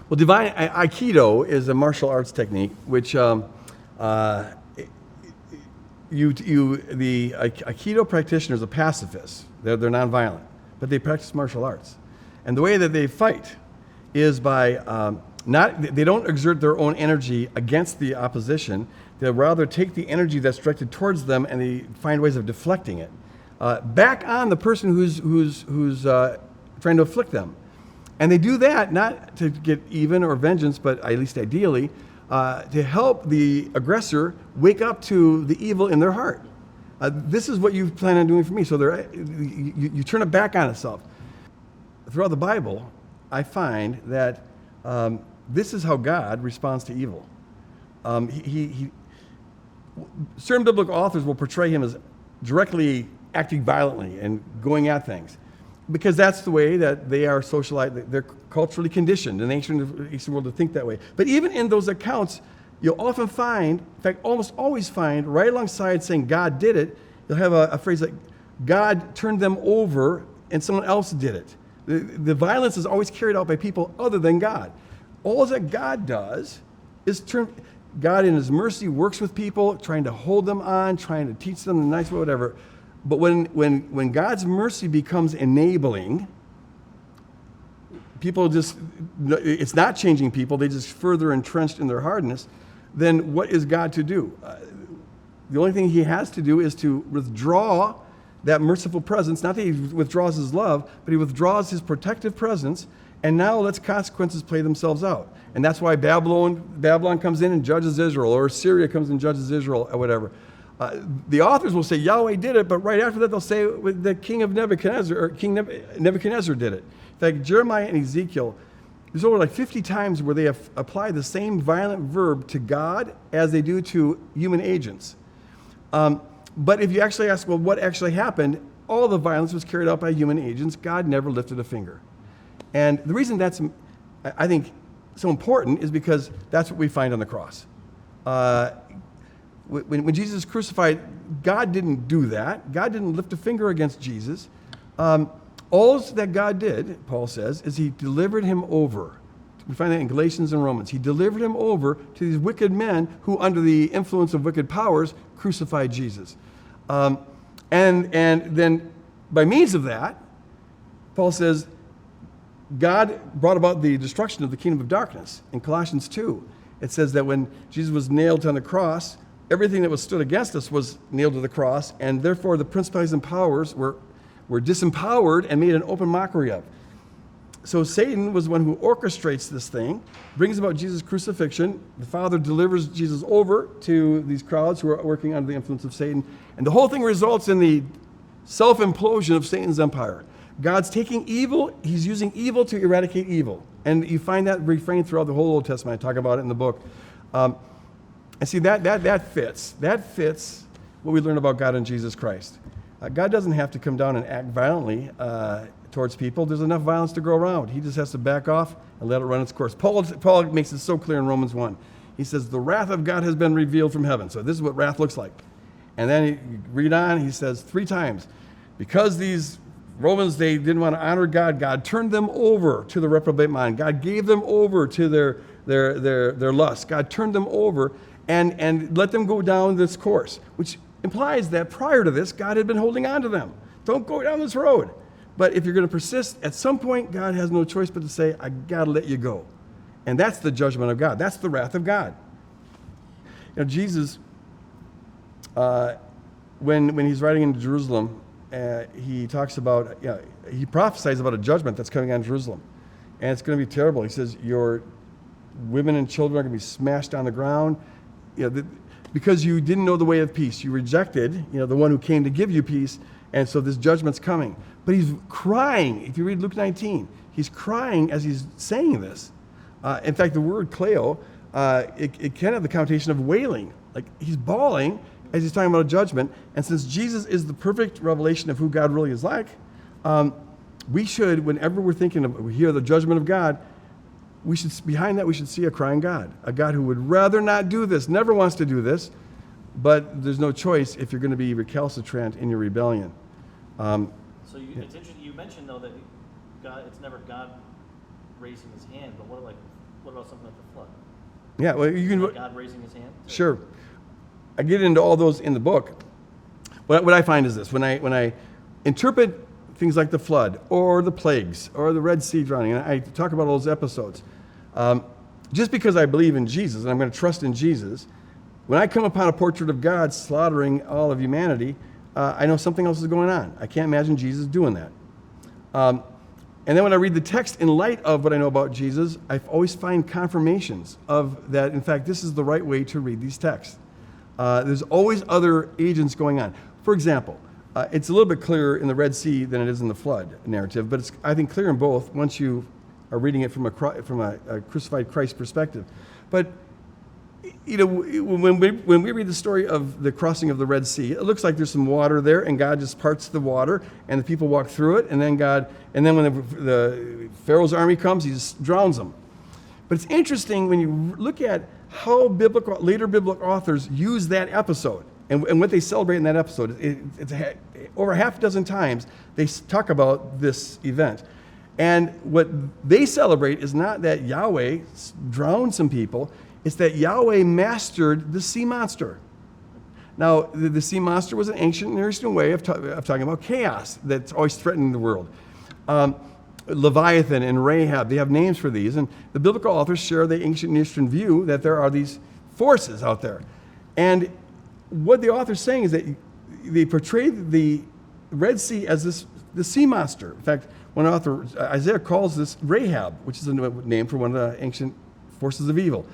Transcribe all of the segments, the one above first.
Well, divine Aikido is a martial arts technique which the Aikido practitioners are pacifists. They're nonviolent, but they practice martial arts. And the way that they fight is by they don't exert their own energy against the opposition. They rather take the energy that's directed towards them and they find ways of deflecting it back on the person who's trying to afflict them. And they do that not to get even or vengeance, but at least ideally, to help the aggressor wake up to the evil in their heart. This is what you plan on doing for me. So you turn it back on itself. Throughout the Bible, I find that this is how God responds to evil. Certain biblical authors will portray him as directly acting violently and going at things, because that's the way that they are socialized. They're culturally conditioned in the ancient world to think that way. But even in those accounts, you'll often find, in fact, almost always find, right alongside saying God did it, you'll have a phrase like, God turned them over and someone else did it. The violence is always carried out by people other than God. All that God does is God in his mercy works with people, trying to hold them on, trying to teach them the nice way, whatever. But when God's mercy becomes enabling, people it's not changing people, they just further entrenched in their hardness, then what is God to do? The only thing he has to do is to withdraw that merciful presence. Not that he withdraws his love, but he withdraws his protective presence, and now lets consequences play themselves out. And that's why Babylon comes in and judges Israel, or Syria comes and judges Israel, or whatever. The authors will say Yahweh did it, but right after that they'll say the king of Nebuchadnezzar, or King Nebuchadnezzar did it. In fact, Jeremiah and Ezekiel, there's over like 50 times where they have applied the same violent verb to God as they do to human agents. But if you actually ask, well, what actually happened? All the violence was carried out by human agents. God never lifted a finger. And the reason that's, I think, so important is because that's what we find on the cross. When Jesus is crucified, God didn't do that. God didn't lift a finger against Jesus. All that God did, Paul says, is he delivered him over. We find that in Galatians and Romans. He delivered him over to these wicked men who, under the influence of wicked powers, crucified Jesus. And then by means of that, Paul says, God brought about the destruction of the kingdom of darkness. In Colossians 2, it says that when Jesus was nailed on the cross, everything that was stood against us was nailed to the cross, and therefore the principalities and powers were disempowered and made an open mockery of. So Satan was the one who orchestrates this thing, brings about Jesus' crucifixion. The Father delivers Jesus over to these crowds who are working under the influence of Satan, and the whole thing results in the self-implosion of Satan's empire. God's taking evil, he's using evil to eradicate evil. And you find that refrain throughout the whole Old Testament. I talk about it in the book. And see, that fits. That fits what we learn about God and Jesus Christ. God doesn't have to come down and act violently towards people. There's enough violence to go around. He just has to back off and let it run its course. Paul makes it so clear in Romans 1. He says, the wrath of God has been revealed from heaven. So this is what wrath looks like. And then you read on, he says 3 times, because these Romans, they didn't want to honor God, God turned them over to the reprobate mind. God gave them over to their lust. God turned them over and let them go down this course, which implies that prior to this, God had been holding on to them. Don't go down this road. But if you're going to persist, at some point, God has no choice but to say, I got to let you go. And that's the judgment of God. That's the wrath of God. You know, Jesus, when he's riding into Jerusalem, he talks about, he prophesies about a judgment that's coming on Jerusalem. And it's going to be terrible. He says, your women and children are going to be smashed on the ground. Because you didn't know the way of peace. You rejected, the one who came to give you peace. And so this judgment's coming. But he's crying. If you read Luke 19, he's crying as he's saying this. In fact, the word kleo, it can have the connotation of wailing. Like he's bawling as he's talking about a judgment. And since Jesus is the perfect revelation of who God really is like, we should, whenever we hear the judgment of God, behind that we should see a crying God. A God who would rather not do this, never wants to do this, but there's no choice if you're going to be recalcitrant in your rebellion. So it's interesting, you mentioned though that God, it's never God raising his hand, but what What about something like the flood? Yeah, well, you can. Like God raising his hand? Sure. I get into all those in the book. What I find is this: when I interpret things like the flood or the plagues or the Red Sea drowning, and I talk about all those episodes, just because I believe in Jesus and I'm going to trust in Jesus, when I come upon a portrait of God slaughtering all of humanity, I know something else is going on. I can't imagine Jesus doing that. And then when I read the text in light of what I know about Jesus, I always find confirmations of that. In fact, this is the right way to read these texts. There's always other agents going on. For example, it's a little bit clearer in the Red Sea than it is in the flood narrative, but it's, I think, clear in both once you are reading it from a crucified Christ perspective. But you know, when we read the story of the crossing of the Red Sea, it looks like there's some water there, and God just parts the water, and the people walk through it, and then when the Pharaoh's army comes, he just drowns them. But it's interesting when you look at how later biblical authors use that episode and what they celebrate in that episode. It's over half a dozen times they talk about this event. And what they celebrate is not that Yahweh drowned some people, it's that Yahweh mastered the sea monster. Now, the sea monster was an ancient Near Eastern way of talking about chaos that's always threatening the world. Leviathan and Rahab, they have names for these, and the biblical authors share the ancient Near Eastern view that there are these forces out there. And what the author's saying is that they portrayed the Red Sea as the sea monster. In fact, one author, Isaiah, calls this Rahab, which is a name for one of the ancient forces of evil.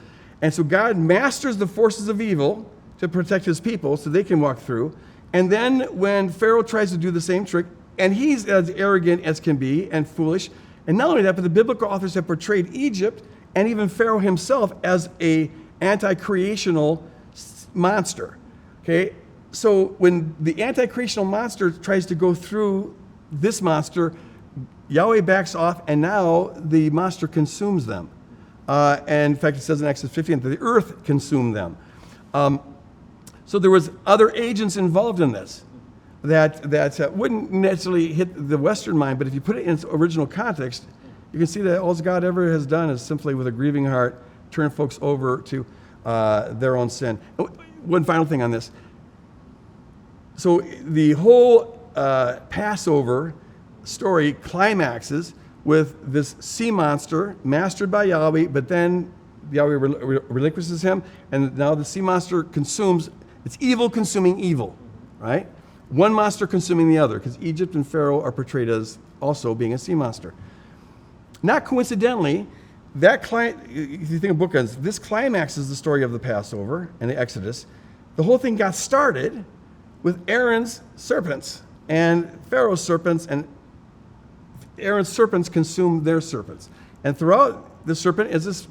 And so God masters the forces of evil to protect his people so they can walk through. And then when Pharaoh tries to do the same trick, and he's as arrogant as can be and foolish, and not only that, but the biblical authors have portrayed Egypt and even Pharaoh himself as a anti-creational monster. Okay? So when the anti-creational monster tries to go through this monster, Yahweh backs off, and now the monster consumes them. And in fact, it says in Exodus 15 that the earth consumed them. So there was other agents involved in this that wouldn't necessarily hit the Western mind, but if you put it in its original context, you can see that all God ever has done is simply, with a grieving heart, turn folks over to their own sin. One final thing on this. So the whole Passover story climaxes with this sea monster mastered by Yahweh, but then Yahweh relinquishes him, and now the sea monster consumes. It's evil consuming evil, right? One monster consuming the other, because Egypt and Pharaoh are portrayed as also being a sea monster. Not coincidentally, if you think of bookends, this climaxes the story of the Passover and the Exodus. The whole thing got started with Aaron's serpents and Pharaoh's serpents, and Aaron's serpents consumed their serpents. And throughout, the serpent is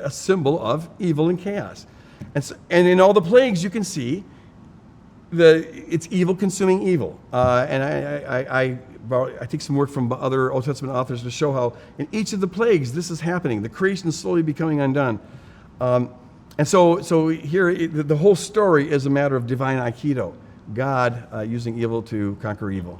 a symbol of evil and chaos. And in all the plagues, you can see it's evil consuming evil. And I take some work from other Old Testament authors to show how in each of the plagues this is happening. The creation is slowly becoming undone. And so here, the whole story is a matter of divine Aikido. God using evil to conquer evil.